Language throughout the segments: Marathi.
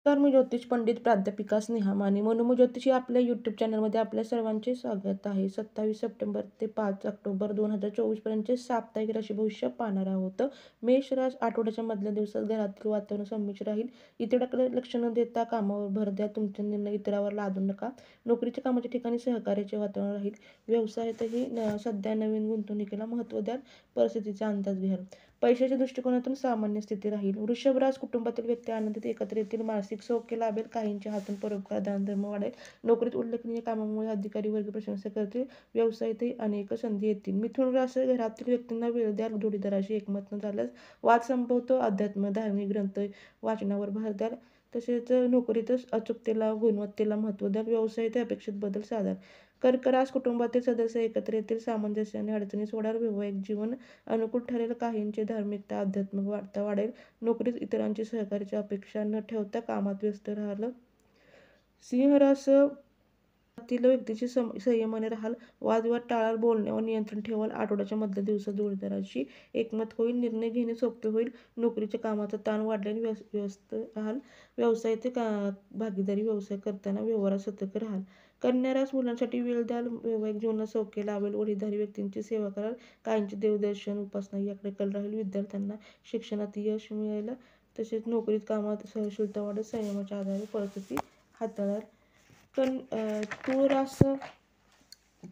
नमस्कार, मी ज्योतिष पंडित प्राध्यापिका स्नेहा माने. मनोमय ज्योतिष या आपल्या यूट्यूब चॅनलमध्ये आपल्या सर्वांचे स्वागत आहे. 27 सप्टेंबर ते 5 ऑक्टोबर 2024 पर्यंतचे साप्ताहिक राशी भविष्य पाहणार आहोत. मेष रास आठवड्याच्या मधल्या दिवसात घरातील वातावरण संमिश्र राहील. इतरांकडे लक्ष न देता कामावर भर द्या. तुमचे निर्णय इतरांवर लादू नका. नोकरीच्या कामाच्या ठिकाणी सहकार्याचे वातावरण राहील. व्यवसायातही सध्या नवीन गुंतवणुकीला महत्त्व द्या. परिस्थितीचा अंदाज घ्या. पैशाच्या दृष्टिकोनातून सामान्य स्थिती राहील. वृषभ रास कुटुंबातील व्यक्ती आनंदित एकत्र येतील. मानसिक सौख्य लाभेल. काहींच्या हातून परोपकार दानधर्म वाढेल. नोकरीत उल्लेखनीय कामामुळे अधिकारी वर्ग प्रशंसा करतील. व्यवसायातही अनेक संधी येतील. मिथुन रास घरातील व्यक्तींना वेळ द्या. जोडीदाराशी एकमत न झाल्यास वाद संभवतो. अध्यात्म धार्मिक ग्रंथ वाचनावर भर द्या. तसेच नोकरीतच अचूकतेला गुणवत्तेला महत्त्व द्या. व्यवसायात अपेक्षित बदल साधा. कर्क रास कुटुंबातील सदस्य एकत्र येतील. सामंजस्याने अडचणी सोडाल. वैवाहिक जीवन अनुकूल ठरेल. काहींची धार्मिकता आध्यात्मिक वाढता वाढेल. नोकरीत इतरांची सहकार्याची अपेक्षा न ठेवता कामात व्यस्त राहाल. सिंह रास तील व्यक्तीची संयमाने राहाल. वादविवाद टाळाल. बोलण्यावर नियंत्रण ठेवाल. आठवड्याच्या मधल्या दिवसात जोडीदाराशी एकमत होईल. निर्णय घेणे सोपे होईल. नोकरीच्या कामाचा ताण वाढल्याने व्यस्त राहाल. व्यवसायात भागीदारी व्यवसाय करताना व्यवहारात सतर्क राहाल. कन्या रास मुलांसाठी वेळ द्याल. वैवाहिक जीवनात सौख्य लाभेल. वडीलधारी व्यक्तींची सेवा कराल. काहींचे देवदर्शन उपासना याकडे कल राहील. विद्यार्थ्यांना शिक्षणात यश मिळेल. तसेच नोकरीत कामात सहनशीलता वाढेल. संयमाच्या आधारे परिस्थिती हाताळाल. तूळ रास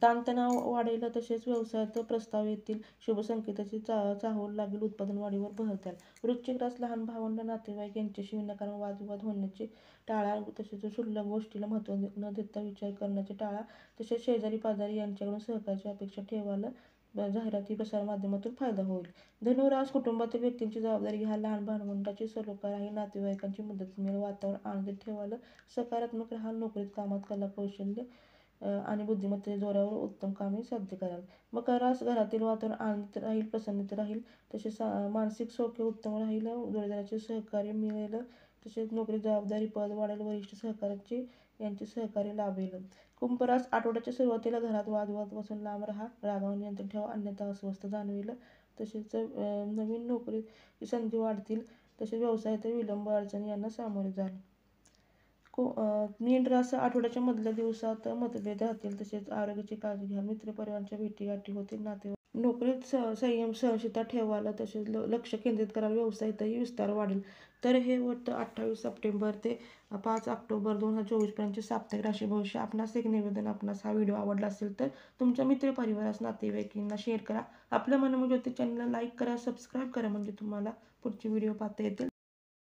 ताणतणाव वाढेल. तसेच व्यवसायात प्रस्ताव येतील. शुभ संकेताची चाहूल लागेल. उत्पादन वाढीवर भर द्याल. वृश्चिक रास लहान भावंड नातेवाईक यांच्याशी विनाकारण वादविवाद होण्याचे टाळा. तसेच क्षुल्लक गोष्टीला महत्त्व न देता विचार करण्याचे टाळा. तसेच शेजारी पाजारी यांच्याकडून सहकार्याची अपेक्षा ठेवाल. जाहिराती प्रसारमाध्यमातून फायदा होईल. धनुरास कुटुंबातील व्यक्तींची जबाबदारी घ्या. लहान भावंडांची सलोखा राहील. नातेवाईकांची मदत मिळेल. वातावरण आनंदित ठेवाल. सकारात्मक राहाल. नोकरीत कामात कला कौशल्य आणि बुद्धिमत्तेच्या जोरावर उत्तम कामे साध्य कराल. मकर रास घरातील वातावरण आनंदित राहील. प्रसन्नता राहील. तसेच मानसिक सौख्य उत्तम राहील. जोडीदाराचे सहकार्य मिळेल. तसेच नोकरीत जबाबदारी पद वाढेल. वरिष्ठ सहकार्याचे यांचे सहकार्य लाभेल. कुंभ रास आठवड्याच्या सुरुवातीला घरात वादविवादापासून लांब राहा. रागावर नियंत्रण ठेवा. अन्यथा अस्वस्थ जाणवेल. तसेच नवीन नोकरी संधी वाढतील. तसेच व्यवसायात विलंब अडचणी यांना सामोरे जाल. मीन रास आठवड्याच्या मधल्या दिवसात मतभेद राहतील. तसेच आरोग्याची काळजी घ्या. मित्रपरिवारांच्या भेटीगाठी होतील. नातेवाईक नोकरीत संयम सहनशीलता ठेवाल. तसेच लक्ष केंद्रित कराल. व्यवसायातही विस्तार वाढेल. तर हे होतं 28 सप्टेंबर ते 5 ऑक्टोबर 2024 पर्यंतचे साप्ताहिक राशी भविष्य. आपणास एक निवेदन, आपणास हा व्हिडिओ आवडला असेल तर तुमच्या मित्रपरिवारास नातेवाईकांना शेअर करा. आपल्या मनोमय ज्योतिष चॅनलला लाईक करा, सबस्क्राईब करा म्हणजे तुम्हाला पुढचे व्हिडिओ पाहता येतील.